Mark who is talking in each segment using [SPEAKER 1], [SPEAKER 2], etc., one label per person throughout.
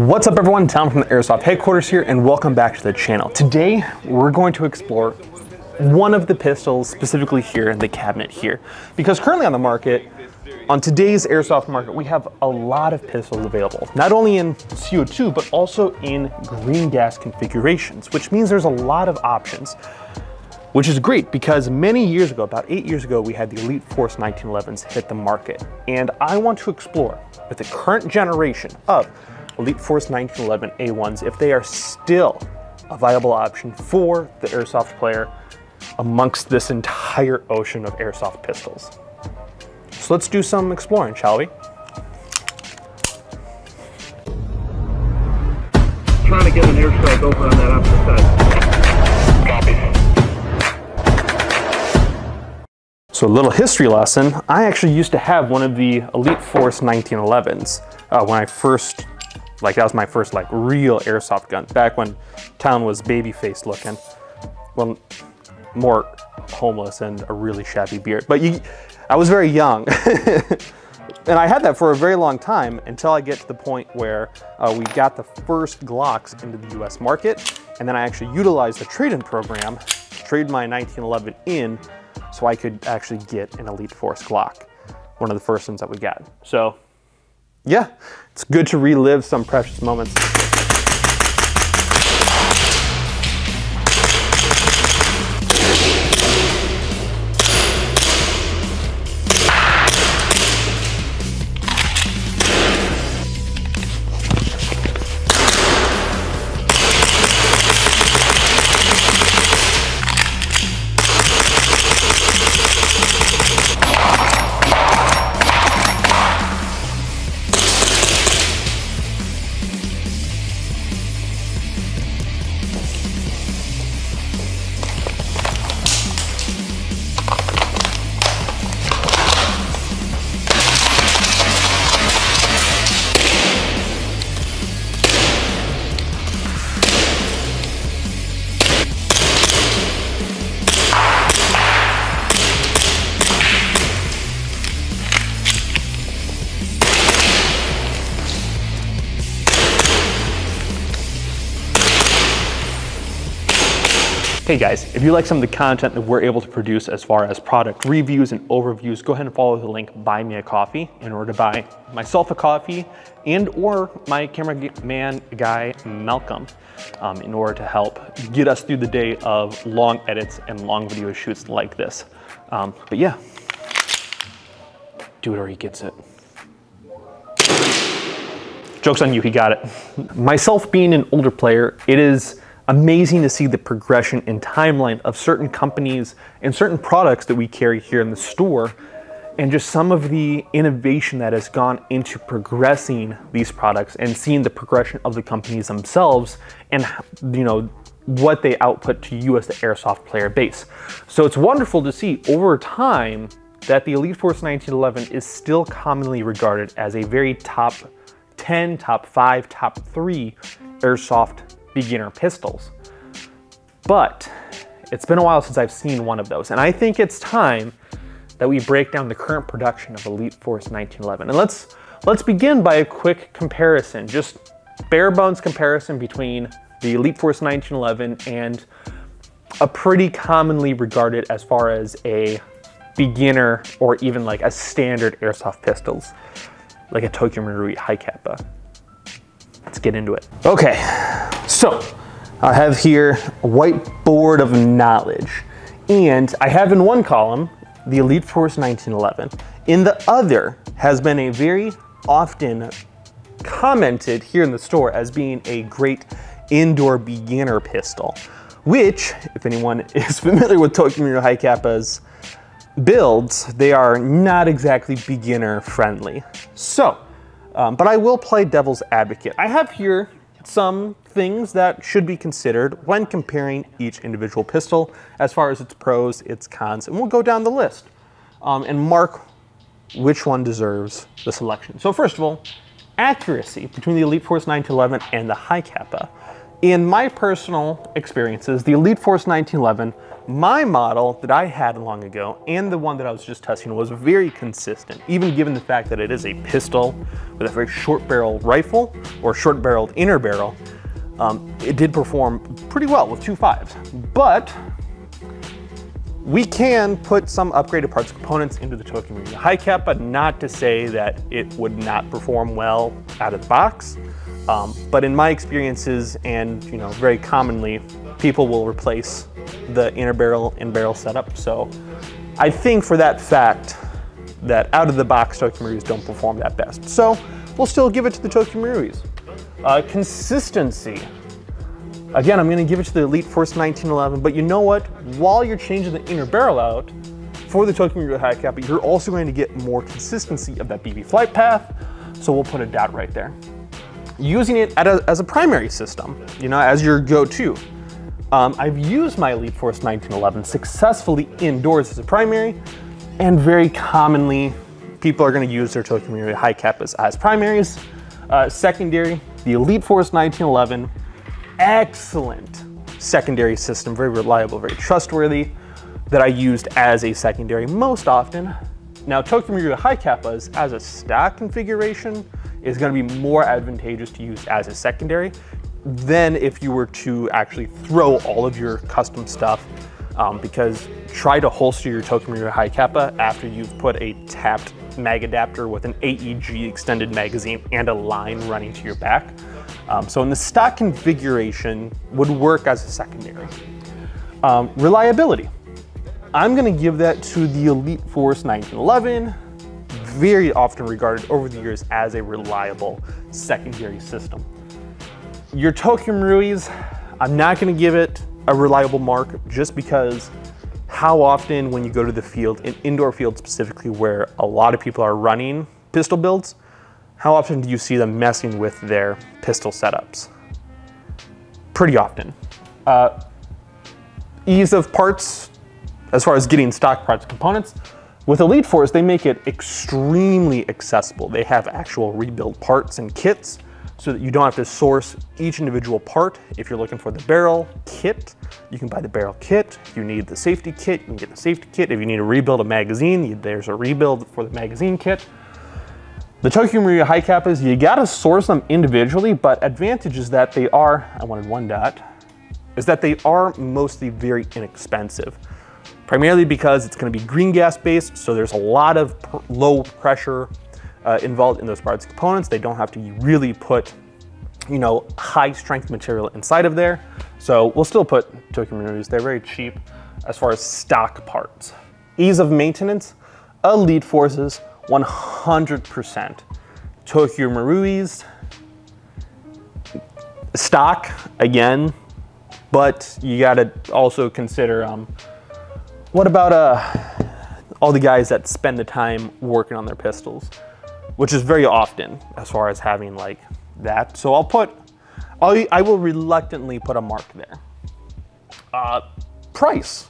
[SPEAKER 1] What's up everyone, Tom from the Airsoft headquarters here, and welcome back to the channel. Today, we're going to explore one of the pistols specifically here in the cabinet here. Because currently on the market, on today's Airsoft market, we have a lot of pistols available. Not only in CO2, but also in green gas configurations, which means there's a lot of options. Which is great because many years ago, about 8 years ago, we had the Elite Force 1911s hit the market. And I want to explore with the current generation of Elite Force 1911 A1s, if they are still a viable option for the Airsoft player amongst this entire ocean of Airsoft pistols. So let's do some exploring, shall we?
[SPEAKER 2] Trying to get an airstrike over on that opposite side. Copy.
[SPEAKER 1] So a little history lesson. I actually used to have one of the Elite Force 1911s when I first, that was my first real airsoft gun, back when town was baby-faced looking. Well, more homeless and a really shabby beard. But I was very young. And I had that for a very long time until I get to the point where we got the first Glocks into the US market. And then I actually utilized the trade-in program to trade my 1911 in so I could actually get an Elite Force Glock, one of the first ones that we got. So yeah, it's good to relive some precious moments. Hey guys, if you like some of the content that we're able to produce as far as product reviews and overviews, go ahead and follow the link Buy Me a Coffee in order to buy myself a coffee and or my cameraman guy Malcolm in order to help get us through the day of long edits and long video shoots like this. But yeah, do it or he gets it. Joke's on you, he got it. Myself being an older player, it is amazing to see the progression and timeline of certain companies and certain products that we carry here in the store, and just some of the innovation that has gone into progressing these products and seeing the progression of the companies themselves and what they output to you as the Airsoft player base. So it's wonderful to see over time that the Elite Force 1911 is still commonly regarded as a very top 10, top 5, top 3 Airsoft beginner pistols. But it's been a while since I've seen one of those, and I think it's time that we break down the current production of Elite Force 1911. And let's begin by a quick comparison, just bare bones comparison between the Elite Force 1911 and a pretty commonly regarded as far as a beginner or even like a standard Airsoft pistols, like a Tokyo Marui hicapa. Let's get into it. Okay, so I have here a whiteboard of knowledge, and I have in one column the Elite Force 1911. In the other has been a very often commented here in the store as being a great indoor beginner pistol, which, if anyone is familiar with Tokyo Marui hicapa's builds, they are not exactly beginner friendly. So, but I will play devil's advocate. I have here some things that should be considered when comparing each individual pistol as far as its pros, its cons, and we'll go down the list and mark which one deserves the selection. So first of all, accuracy between the Elite Force 1911 and the hicapa In my personal experiences, the Elite Force 1911, my model that I had long ago and the one that I was just testing was very consistent, even given the fact that it is a pistol with a very short barrel rifle or short barreled inner barrel. It did perform pretty well with 2.5s, but we can put some upgraded parts and components into the Tokyo Marui hicapa, not to say that it would not perform well out of the box. But in my experiences, and very commonly, people will replace the inner barrel and barrel setup. So I think for that fact that out of the box Tokyo Maruis don't perform that best. So we'll still give it to the Tokyo Maruis. Consistency. Again, I'm going to give it to the Elite Force 1911, but you know what? While you're changing the inner barrel out for the Tokyo Marui hicapa, you're also going to get more consistency of that BB flight path. So we'll put a dot right there. Using it as a primary system, as your go-to. I've used my Elite Force 1911 successfully indoors as a primary, and very commonly, people are going to use their Tokyo Marui hicapas as primaries. Secondary, the Elite Force 1911, excellent secondary system, very reliable, very trustworthy, that I used as a secondary most often. Now, Tokyo Marui hicapas as a stock configuration is going to be more advantageous to use as a secondary than if you were to actually throw all of your custom stuff, because try to holster your Tokyo Marui hicapa after you've put a tapped mag adapter with an AEG extended magazine and a line running to your back. So in the stock configuration would work as a secondary. Reliability. I'm going to give that to the Elite Force 1911, very often regarded over the years as a reliable secondary system. Your Tokyo Maruis, I'm not going to give it a reliable mark just because how often when you go to the field, in indoor field specifically where a lot of people are running pistol builds, how often do you see them messing with their pistol setups? Pretty often. Ease of parts, as far as getting stock parts and components, with Elite Force, they make it extremely accessible. They have actual rebuild parts and kits so that you don't have to source each individual part. If you're looking for the barrel kit, you can buy the barrel kit. If you need the safety kit, you can get the safety kit. If you need to rebuild a magazine, there's a rebuild for the magazine kit. The Tokyo Marui hicapas, you gotta source them individually, but advantage is that they are, I wanted one dot, is that they are mostly very inexpensive. Primarily because it's gonna be green gas based, so there's a lot of low pressure involved in those parts and components. They don't have to really put, high strength material inside of there. So we'll still put Tokyo Maruis, they're very cheap as far as stock parts. Ease of maintenance, Elite Forces, 100%. Tokyo Maruis, stock again, but you gotta also consider, what about all the guys that spend the time working on their pistols, which is very often as far as having like that. So I will reluctantly put a mark there. Price.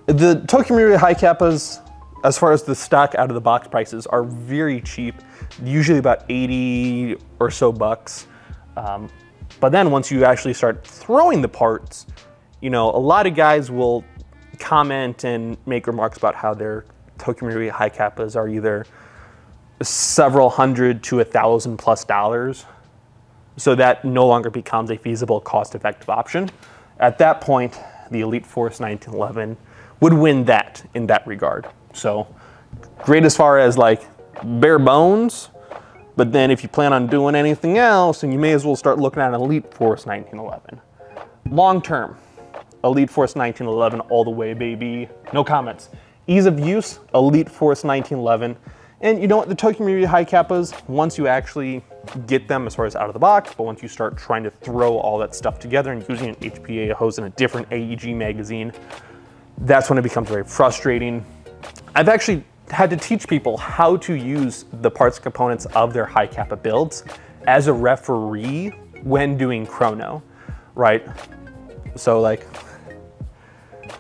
[SPEAKER 1] The Tokyo Marui hicapas, as far as the stock out of the box prices, are very cheap, usually about 80 or so bucks. But then once you actually start throwing the parts, a lot of guys will comment and make remarks about how their Tokyo Marui hicapas are either several hundred to $1,000+ So that no longer becomes a feasible, cost-effective option. At that point, the Elite Force 1911 would win that in that regard. So great as far as like bare bones, but then if you plan on doing anything else, and you may as well start looking at an Elite Force 1911. Long term, Elite Force 1911 all the way, baby. No comments. Ease of use, Elite Force 1911. And you know what, the Tokyo Marui hicapas, once you actually get them as far as out of the box, but once you start trying to throw all that stuff together and using an HPA hose and a different AEG magazine, that's when it becomes very frustrating. I've actually had to teach people how to use the parts and components of their hicapa builds as a referee when doing chrono, right? So like,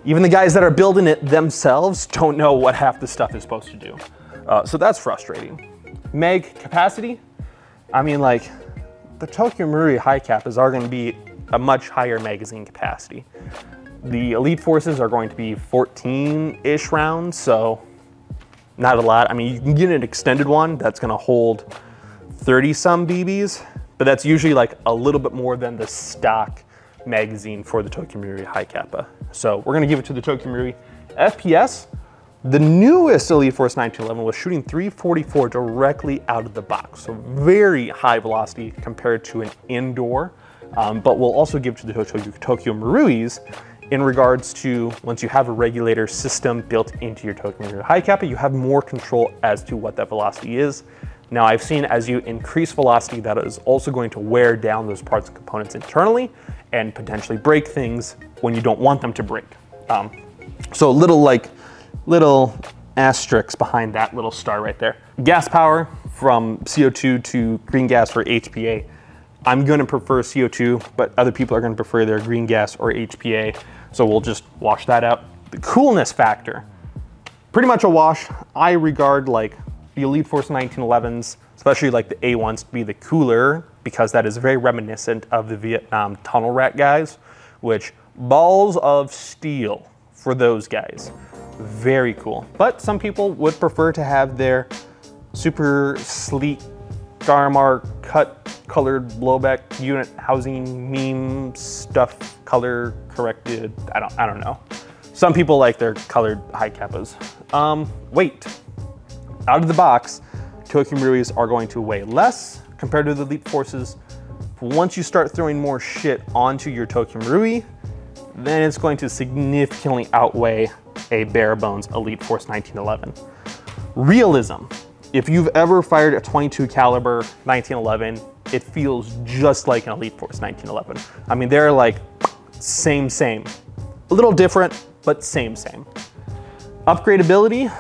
[SPEAKER 1] even the guys that are building it themselves don't know what half the stuff is supposed to do. So that's frustrating. Mag capacity, I mean, like, the Tokyo Marui hicapas are going to be a much higher magazine capacity. The Elite Forces are going to be 14-ish rounds, so not a lot. I mean, you can get an extended one that's gonna hold 30-some BBs, but that's usually like a little bit more than the stock magazine for the Tokyo Marui hicapa. So we're gonna give it to the Tokyo Marui. FPS, the newest Elite Force 1911 was shooting 344 directly out of the box. So very high velocity compared to an indoor, but we'll also give it to the Tokyo Maruis in regards to once you have a regulator system built into your Tokyo Marui hicapa, you have more control as to what that velocity is. Now I've seen as you increase velocity, that is also going to wear down those parts and components internally and potentially break things when you don't want them to break. So little asterisks behind that little star right there. Gas power from CO2 to green gas for HPA. I'm gonna prefer CO2, but other people are gonna prefer their green gas or HPA. So we'll just wash that out. The coolness factor, pretty much a wash. I regard like the Elite Force 1911s, especially like the A1s, to be the cooler because that is very reminiscent of the Vietnam tunnel rat guys, which balls of steel for those guys. Very cool. But some people would prefer to have their super sleek Garmar cut colored blowback unit housing meme stuff color corrected. I don't know. Some people like their colored hicapas. Weight. Out of the box, Tokyo Maruis are going to weigh less compared to the Elite Forces. Once you start throwing more shit onto your Tokyo Marui, then it's going to significantly outweigh a bare bones Elite Force 1911. Realism. If you've ever fired a 22 caliber 1911, it feels just like an Elite Force 1911. I mean, they're like same. A little different, but same. Upgradability.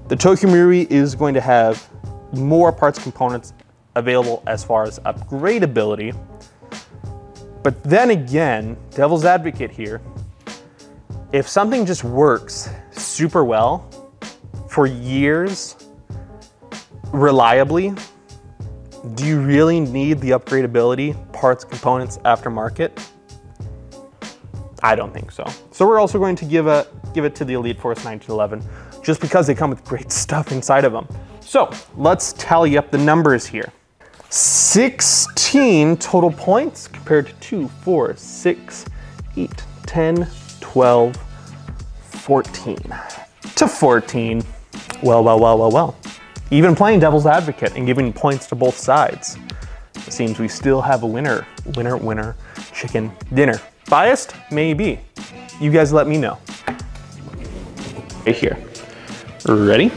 [SPEAKER 1] The Tokyo Marui is going to have more parts components available as far as upgradability. But then again, devil's advocate here, if something just works super well for years, reliably, do you really need the upgradability, parts, components, aftermarket? I don't think so. So we're also going to give it to the Elite Force 1911, just because they come with great stuff inside of them. So let's tally up the numbers here. 16 total points compared to 2, 4, 6, 8, 10, 12, 14 to 14. Well. Even playing devil's advocate and giving points to both sides, it seems we still have a winner, chicken dinner. Biased? Maybe. You guys let me know. Right here. Ready?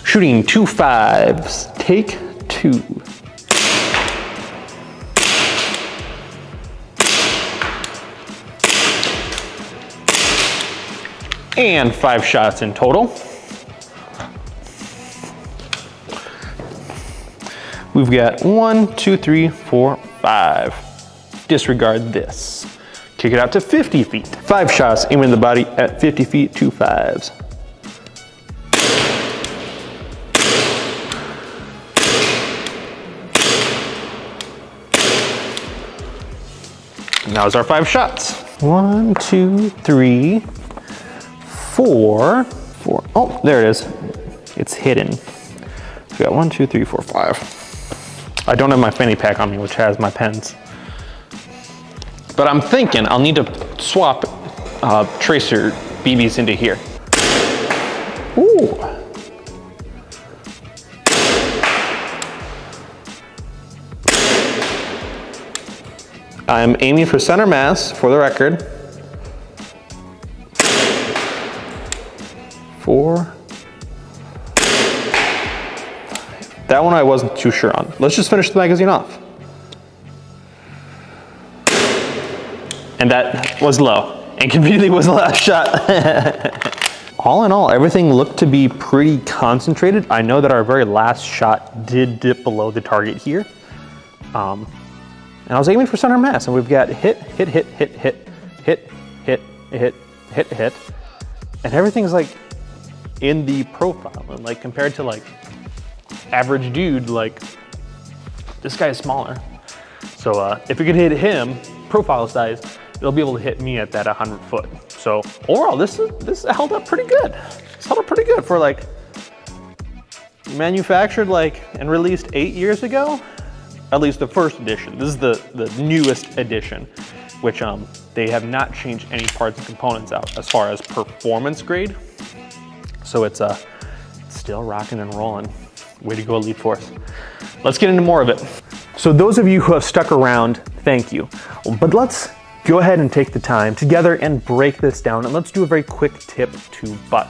[SPEAKER 1] Shooting 2 5s. Take 2. And 5 shots in total. We've got 1, 2, 3, 4, 5. Disregard this. Kick it out to 50 feet. 5 shots, aiming the body at 50 feet, 2 5s. And that was our 5 shots. 1, 2, 3, 4. Oh, there it is. It's hidden. So we got 1, 2, 3, 4, 5. I don't have my fanny pack on me, which has my pens. But I'm thinking I'll need to swap tracer BBs into here. Ooh. I'm aiming for center mass, for the record. 4. That one I wasn't too sure on. Let's just finish the magazine off. And that was low, and conveniently was the last shot. All in all, everything looked to be pretty concentrated. I know that our very last shot did dip below the target here. And I was aiming for center mass, and we've got hit. And everything's like in the profile, and like compared to like average dude, like this guy is smaller. So if it could hit him, profile size, it'll be able to hit me at that 100 foot. So overall, this held up pretty good. It's held up pretty good for like manufactured like and released 8 years ago. At least the first edition. This is the newest edition, which they have not changed any parts and components out as far as performance grade. So it's still rocking and rolling. Way to go, Elite Force. Let's get into more of it. So those of you who have stuck around, thank you. But let's go ahead and take the time together and break this down, and let's do a very quick tip to butt.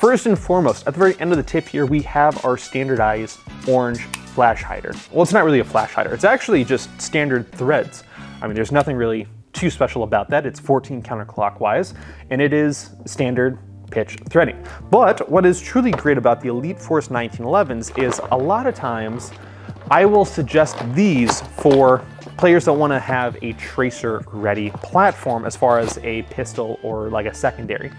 [SPEAKER 1] First and foremost, at the very end of the tip here, we have our standardized orange flash hider. Well, it's not really a flash hider. It's actually just standard threads. I mean, there's nothing really too special about that. It's 14 counterclockwise, and it is standard pitch threading. But what is truly great about the Elite Force 1911s is a lot of times I will suggest these for players that want to have a tracer ready platform as far as a pistol or like a secondary.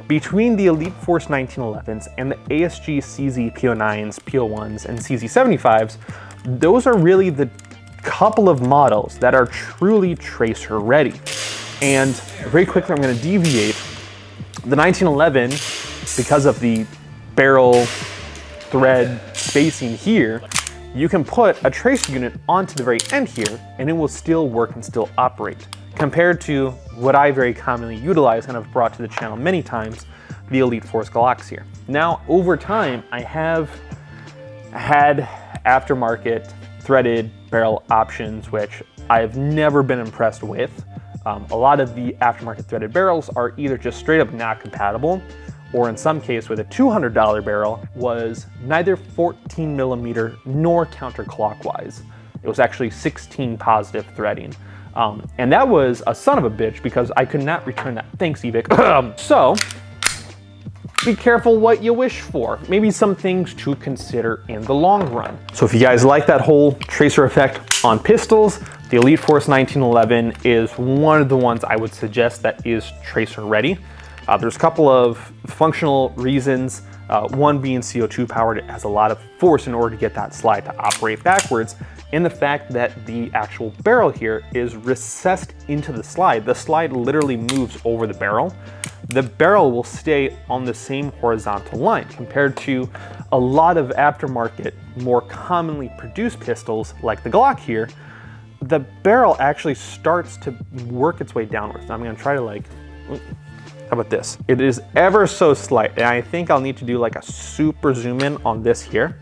[SPEAKER 1] Between the Elite Force 1911s and the ASG CZ PO9s, PO1s, and CZ75s, those are really the couple of models that are truly tracer ready. And very quickly, I'm going to deviate. The 1911, because of the barrel thread spacing here, you can put a tracer unit onto the very end here, and it will still work and still operate. Compared to what I very commonly utilize and have brought to the channel many times, the Elite Force Glocks here. Now, over time, I have had aftermarket threaded barrel options, which I've never been impressed with. A lot of the aftermarket threaded barrels are either just straight up not compatible, or in some case with a $200 barrel was neither 14 millimeter nor counterclockwise. It was actually 16 positive threading. And that was a son of a bitch because I could not return that. Thanks, Evic. So, be careful what you wish for. Maybe some things to consider in the long run. So if you guys like that whole tracer effect on pistols, the Elite Force 1911 is one of the ones I would suggest that is tracer ready. There's a couple of functional reasons. One being CO2 powered, it has a lot of force in order to get that slide to operate backwards, and the fact that the actual barrel here is recessed into the slide. The slide literally moves over the barrel. The barrel will stay on the same horizontal line compared to a lot of aftermarket, more commonly produced pistols like the Glock here. The barrel actually starts to work its way downwards. I'm gonna try to like, how about this? It is ever so slight, and I think I'll need to do like a super zoom in on this here.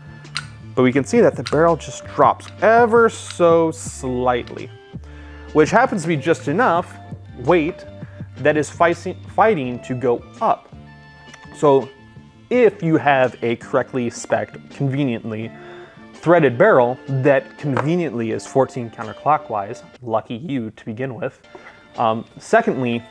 [SPEAKER 1] But we can see that the barrel just drops ever so slightly, which happens to be just enough weight that is fighting to go up. So if you have a correctly spec'd, conveniently threaded barrel that conveniently is 14 counterclockwise, lucky you to begin with. Secondly,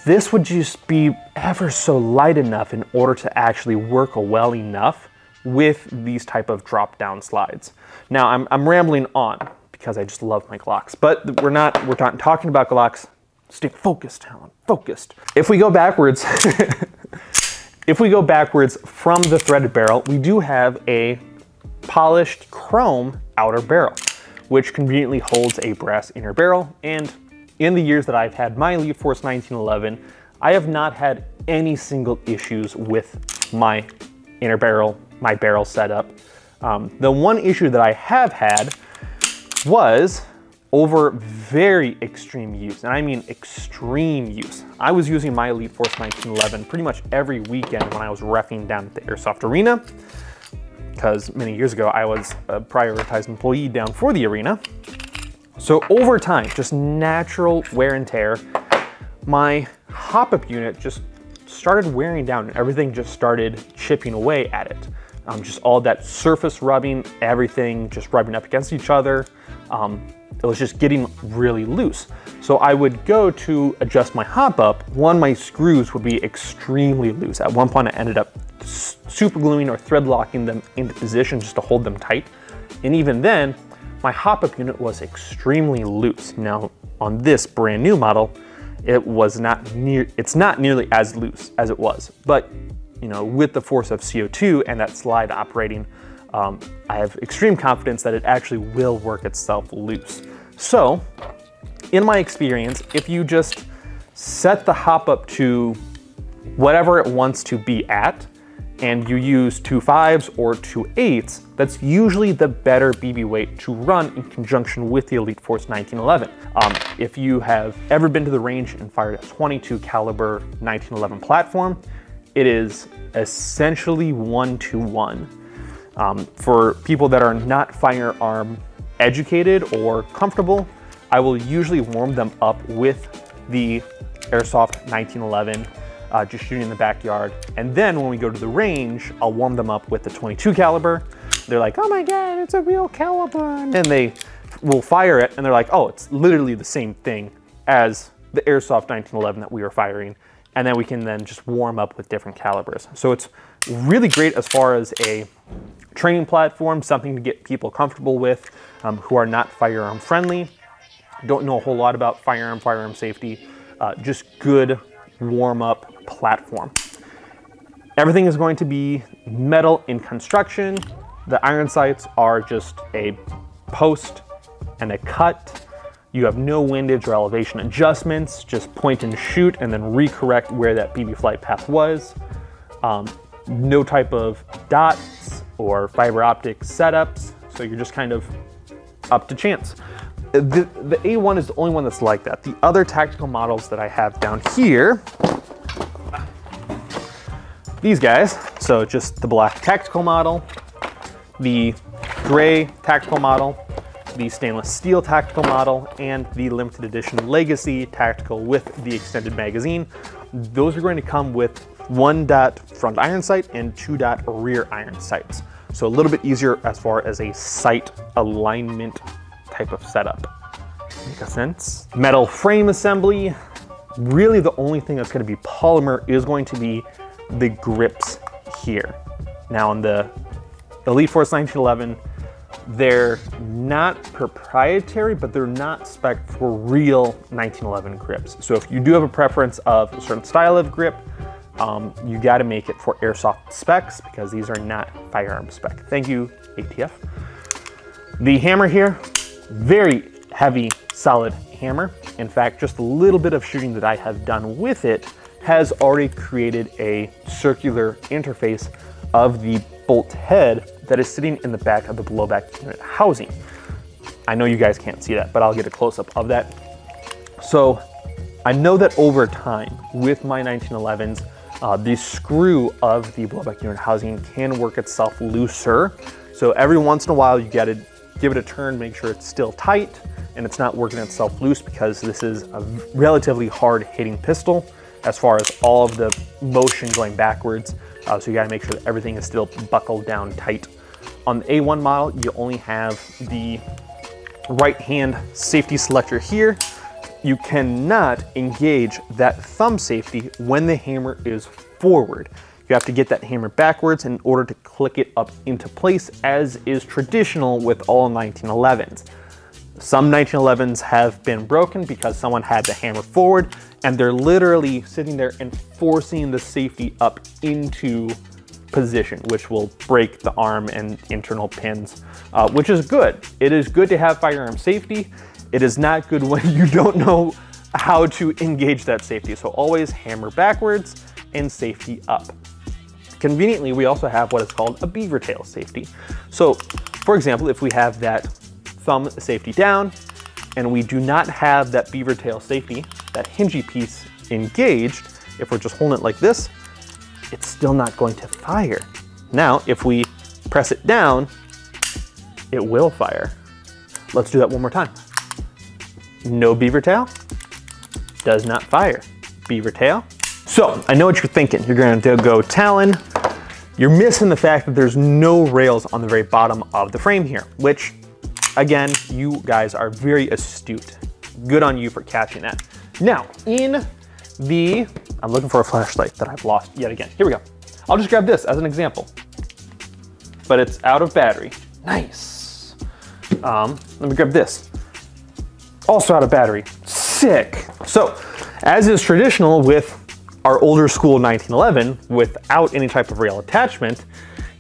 [SPEAKER 1] this would just be ever so light enough in order to actually work well enough with these type of drop down slides. Now I'm rambling on because I just love my Glocks, but we're not talking about Glocks. Stay focused, Alan, focused. If we go backwards, if we go backwards from the threaded barrel, we do have a polished chrome outer barrel, which conveniently holds a brass inner barrel. And in the years that I've had my Elite Force 1911, I have not had any single issues with my inner barrel, my barrel setup. The one issue that I have had was over very extreme use, and I mean extreme use. I was using my Elite Force 1911 pretty much every weekend when I was reffing down at the Airsoft arena, because many years ago I was a prioritized employee down for the arena. So over time, just natural wear and tear, my hop-up unit just started wearing down and everything just started chipping away at it. Just all that surface rubbing, everything just rubbing up against each other. It was just getting really loose. So I would go to adjust my hop up. One, my screws would be extremely loose. At one point I ended up super gluing or thread locking them into position just to hold them tight. And even then, my hop up unit was extremely loose. Now on this brand new model, it's not nearly as loose as it was. But you know, with the force of CO2 and that slide operating I have extreme confidence that it actually will work itself loose. So, in my experience, if you just set the hop up to whatever it wants to be at, and you use 2.5s or 2.8s, that's usually the better BB weight to run in conjunction with the Elite Force 1911. If you have ever been to the range and fired a 22 caliber 1911 platform, it is essentially 1-to-1. For people that are not firearm educated or comfortable, I will usually warm them up with the Airsoft 1911, just shooting in the backyard. And then when we go to the range, I'll warm them up with the 22 caliber. They're like, oh my God, it's a real caliber. And they will fire it and they're like, oh, it's literally the same thing as the Airsoft 1911 that we were firing. And then we can then just warm up with different calibers. So it's really great as far as a training platform, something to get people comfortable with who are not firearm friendly, don't know a whole lot about firearm safety, just good warm up platform. Everything is going to be metal in construction. The iron sights are just a post and a cut. You have no windage or elevation adjustments, just point and shoot and then recorrect where that BB flight path was. No type of dots or fiber optic setups, so you're just kind of up to chance. The A1 is the only one that's like that. The other tactical models that I have down here, these guys, so just the black tactical model, the gray tactical model, the stainless steel tactical model, and the limited edition Legacy tactical with the extended magazine. Those are going to come with 1-dot front iron sight and 2-dot rear iron sights. So a little bit easier as far as a sight alignment type of setup. Make sense? Metal frame assembly. Really the only thing that's going to be polymer is going to be the grips here. Now on the Elite Force 1911, they're not proprietary, but they're not spec for real 1911 grips. So if you do have a preference of a certain style of grip, you got to make it for Airsoft specs because these are not firearm spec. Thank you, ATF. The hammer here, very heavy, solid hammer. In fact, just a little bit of shooting that I have done with it has already created a circular interface of the bolt head that is sitting in the back of the blowback unit housing. I know you guys can't see that, but I'll get a close-up of that. So I know that over time with my 1911s, the screw of the blowback unit housing can work itself looser. So every once in a while, you gotta give it a turn, make sure it's still tight and it's not working itself loose because this is a relatively hard hitting pistol as far as all of the motion going backwards. So you gotta make sure that everything is still buckled down tight. On the A1 model, you only have the right hand safety selector here. You cannot engage that thumb safety when the hammer is forward. You have to get that hammer backwards in order to click it up into place, as is traditional with all 1911s. Some 1911s have been broken because someone had the hammer forward and they're literally sitting there and forcing the safety up into position, which will break the arm and internal pins, which is good. It is good to have firearm safety. It is not good when you don't know how to engage that safety. So always hammer backwards and safety up. Conveniently, we also have what is called a beaver tail safety. So for example, if we have that thumb safety down and we do not have that beaver tail safety, that hingey piece engaged, if we're just holding it like this, it's still not going to fire. Now, if we press it down, it will fire. Let's do that one more time. No beaver tail, does not fire. Beaver tail. So I know what you're thinking. You're going to go Talon. You're missing the fact that there's no rails on the very bottom of the frame here, which again, you guys are very astute. Good on you for catching that. Now, in the, I'm looking for a flashlight that I've lost yet again. Here we go. I'll just grab this as an example, but it's out of battery. Nice. Let me grab this. Also out of battery. Sick. So, as is traditional with our older school 1911, without any type of rail attachment,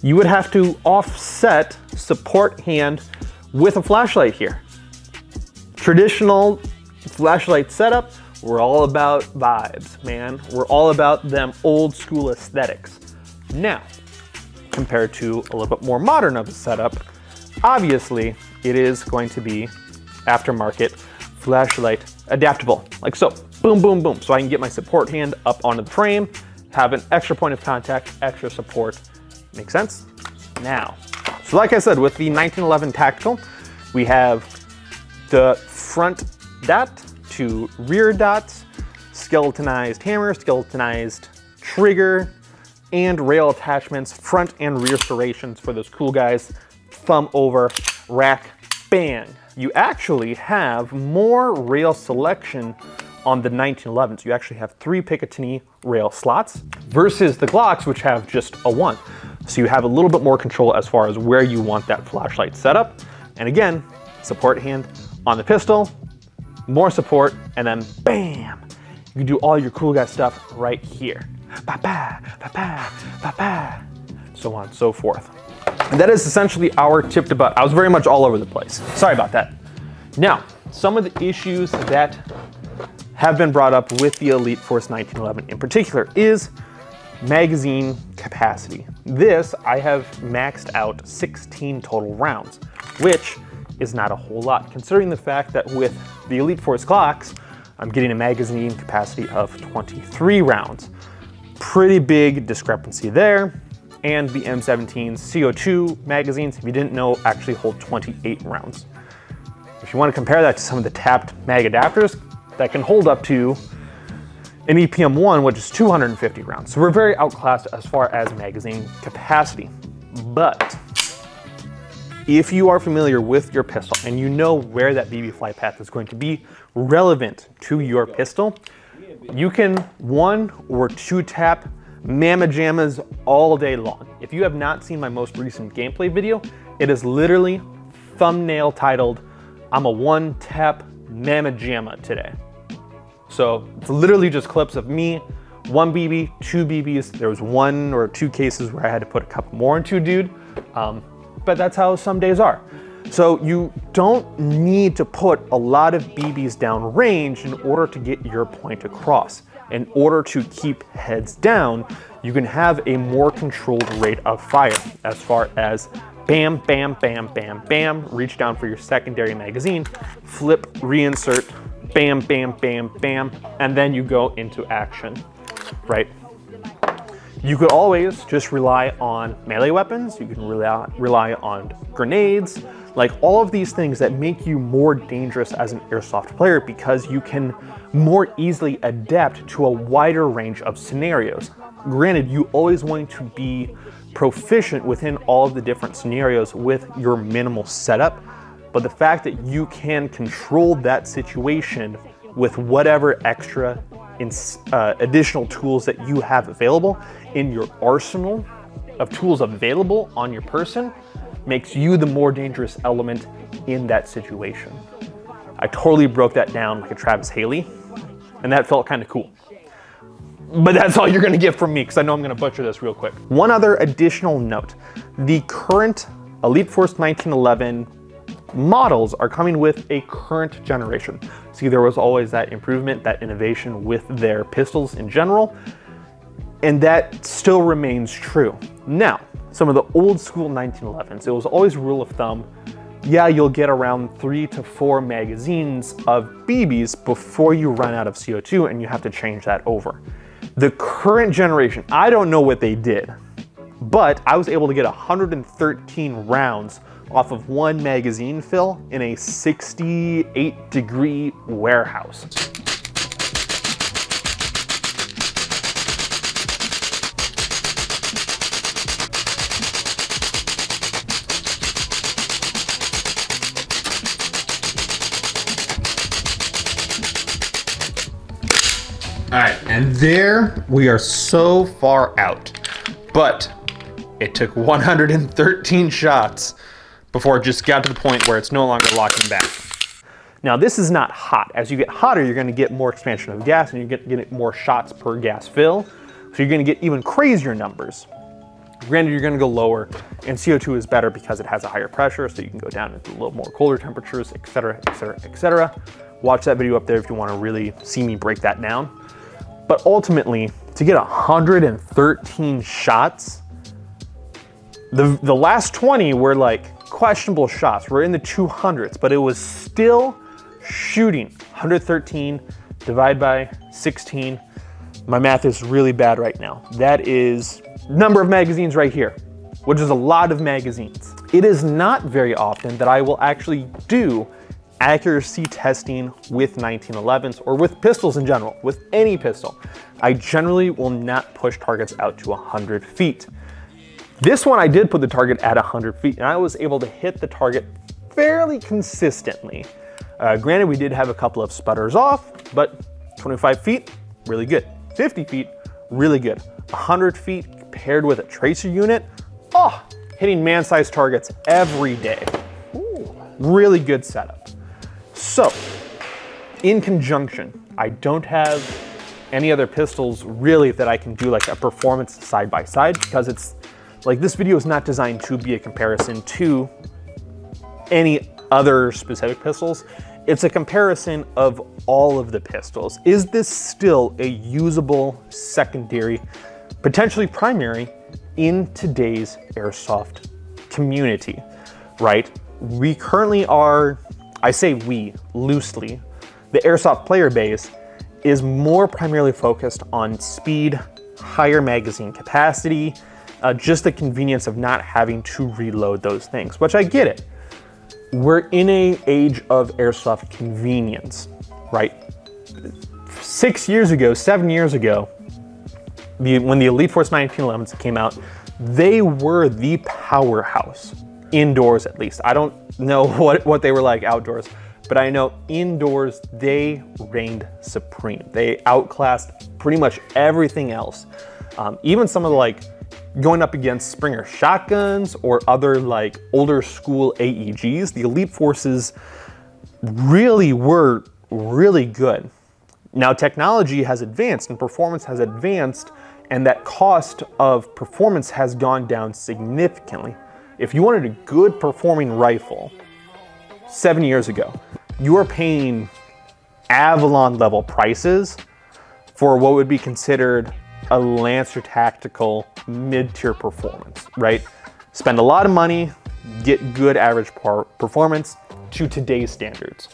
[SPEAKER 1] you would have to offset support hand with a flashlight here. Traditional flashlight setup, we're all about vibes, man. We're all about them old school aesthetics. Now, compared to a little bit more modern of a setup, obviously it is going to be aftermarket flashlight adaptable, like so. Boom, boom, boom. So I can get my support hand up onto the frame, have an extra point of contact, extra support. Make sense? Now, so like I said, with the 1911 Tactical, we have the front dot to rear dots, skeletonized hammer, skeletonized trigger, and rail attachments, front and rear serrations for those cool guys. Thumb over, rack, bang. You actually have more rail selection on the 1911s. You actually have 3 Picatinny rail slots versus the Glocks, which have just a 1. So you have a little bit more control as far as where you want that flashlight setup. And again, support hand on the pistol, more support, and then bam! You can do all your cool guy stuff right here. Ba-ba, ba-ba, ba-ba, so on and so forth. And that is essentially our tip to butt. I was very much all over the place. Sorry about that. Now, some of the issues that have been brought up with the Elite Force 1911 in particular is magazine capacity. This, I have maxed out 16 total rounds, which is not a whole lot, considering the fact that with the Elite Force Glocks, I'm getting a magazine capacity of 23 rounds. Pretty big discrepancy there. And the M17's CO2 magazines, if you didn't know, actually hold 28 rounds. If you want to compare that to some of the tapped mag adapters, that can hold up to an EPM1, which is 250 rounds. So we're very outclassed as far as magazine capacity. But if you are familiar with your pistol and you know where that BB flight path is going to be relevant to your pistol, you can 1 or 2 tap mamma jammas all day long. If you have not seen my most recent gameplay video, it is literally thumbnail titled, "I'm a 1-tap mamma jamma today." So it's literally just clips of me, 1 BB, 2 BBs. There was 1 or 2 cases where I had to put a couple more into dude, but that's how some days are. So you don't need to put a lot of BBs down range in order to get your point across. In order to keep heads down, you can have a more controlled rate of fire as far as bam, bam, bam, bam, bam, reach down for your secondary magazine, flip, reinsert, bam, bam, bam, bam, and then you go into action, right? You could always just rely on melee weapons, you can rely on grenades, like all of these things that make you more dangerous as an airsoft player because you can more easily adapt to a wider range of scenarios. Granted, you always want to be proficient within all of the different scenarios with your minimal setup, but the fact that you can control that situation with whatever extra additional tools that you have available in your arsenal of tools available on your person makes you the more dangerous element in that situation. I totally broke that down like a Travis Haley, and that felt kind of cool. But that's all you're gonna get from me because I know I'm gonna butcher this real quick. One other additional note, the current Elite Force 1911 models are coming with a current generation. See, there was always that improvement, that innovation with their pistols in general, and that still remains true. Now, some of the old school 1911s, it was always rule of thumb, yeah, you'll get around 3 to 4 magazines of BBs before you run out of CO2 and you have to change that over. The current generation, I don't know what they did, but I was able to get 113 rounds off of 1 magazine fill in a 68-degree warehouse. All right, and there we are so far out, but it took 113 shots before it just got to the point where it's no longer locking back. Now this is not hot. As you get hotter, you're gonna get more expansion of gas and you get more shots per gas fill. So you're gonna get even crazier numbers. Granted, you're gonna go lower, and CO2 is better because it has a higher pressure, so you can go down into a little more colder temperatures, etc., etc., etc. Watch that video up there if you wanna really see me break that down. But ultimately, to get 113 shots, the last 20 were like questionable shots. We're in the 200s, but it was still shooting. 113 divided by 16. My math is really bad right now. That is number of magazines right here, which is a lot of magazines. It is not very often that I will actually do accuracy testing with 1911s or with pistols in general, with any pistol. I generally will not push targets out to 100 feet. This one I did put the target at 100 feet and I was able to hit the target fairly consistently. Granted, we did have a couple of sputters off, but 25 feet, really good. 50 feet, really good. 100 feet paired with a tracer unit, oh, hitting man-sized targets every day. Ooh, really good setup. So, in conjunction, I don't have any other pistols really that I can do like a performance side by side, because it's like this video is not designed to be a comparison to any other specific pistols. It's a comparison of all of the pistols. Is this still a usable secondary, potentially primary, in today's airsoft community, right? We currently are, I say we loosely, the airsoft player base is more primarily focused on speed, higher magazine capacity, just the convenience of not having to reload those things, which I get it. We're in an age of airsoft convenience, right? 6 years ago, 7 years ago, when the Elite Force 1911s came out, they were the powerhouse, indoors at least. I don't know what they were like outdoors, but I know indoors they reigned supreme. They outclassed pretty much everything else. Even some of the like going up against Springer shotguns or other like older school AEGs, the Elite Forces really were really good. Now technology has advanced and performance has advanced, and that cost of performance has gone down significantly. If you wanted a good performing rifle 7 years ago, you were paying Avalon level prices for what would be considered a Lancer Tactical mid-tier performance, right? Spend a lot of money, get good average performance to today's standards,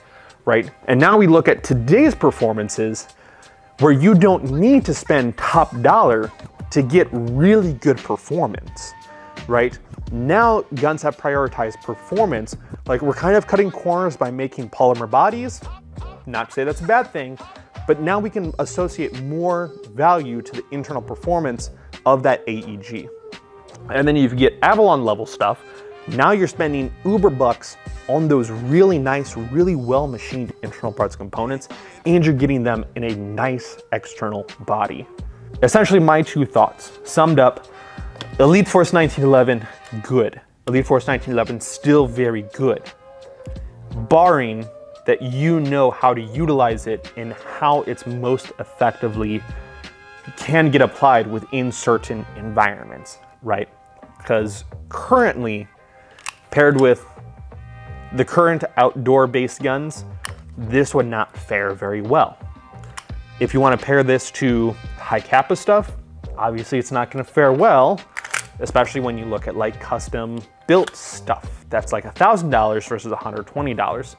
[SPEAKER 1] right? And now we look at today's performances where you don't need to spend top dollar to get really good performance, right? Now guns have prioritized performance. Like we're kind of cutting corners by making polymer bodies. Not to say that's a bad thing, but now we can associate more value to the internal performance of that AEG. And then you get Avalon level stuff. Now you're spending uber bucks on those really nice, really well machined internal parts components, and you're getting them in a nice external body. Essentially my two thoughts, summed up, Elite Force 1911, good. Elite Force 1911, still very good. Barring that you know how to utilize it and how it's most effectively can get applied within certain environments, right? Because currently, paired with the current outdoor-based guns, this would not fare very well. If you want to pair this to hicapa stuff, obviously it's not going to fare well, especially when you look at like custom built stuff. That's like $1,000 versus $120.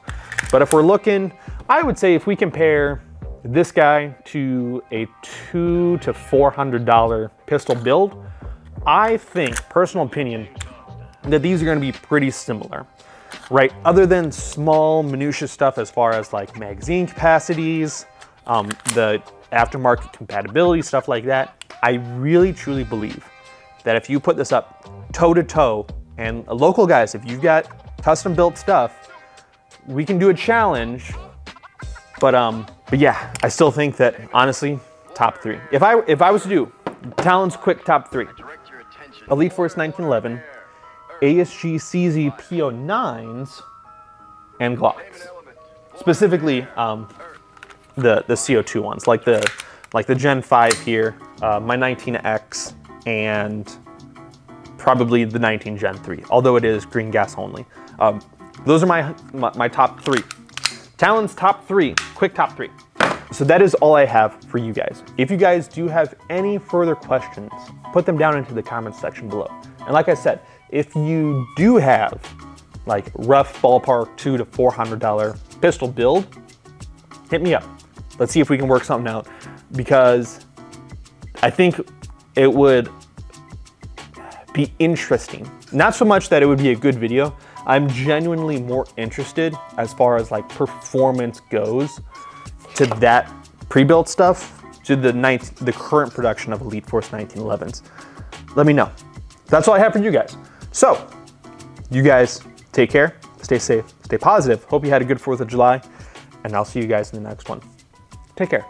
[SPEAKER 1] But if we're looking, I would say if we compare this guy to a $200 to $400 pistol build, I think, personal opinion, that these are going to be pretty similar, right? Other than small minutia stuff as far as like magazine capacities, the aftermarket compatibility, stuff like that, I really truly believe that if you put this up toe to toe, and local guys, if you've got custom built stuff, we can do a challenge. But yeah, I still think that honestly, top three. If I was to do Talon's quick top three, Elite Force 1911, ASG CZ PO9s, and Glocks. Specifically, the CO2 ones, like the Gen 5 here, my 19X, and probably the 19 Gen 3, although it is green gas only. Those are my top 3. Talon's top 3, quick top 3. So that is all I have for you guys. If you guys do have any further questions, put them down into the comments section below. And like I said, if you do have like rough ballpark $200 to $400 pistol build, hit me up. Let's see if we can work something out, because I think it would be interesting. Not so much that it would be a good video. I'm genuinely more interested as far as like performance goes to that pre-built stuff to the current production of Elite Force 1911s. Let me know. That's all I have for you guys. So you guys take care, stay safe, stay positive. Hope you had a good 4th of July, and I'll see you guys in the next one. Take care.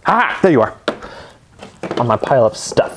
[SPEAKER 1] Ah, there you are, on my pile of stuff.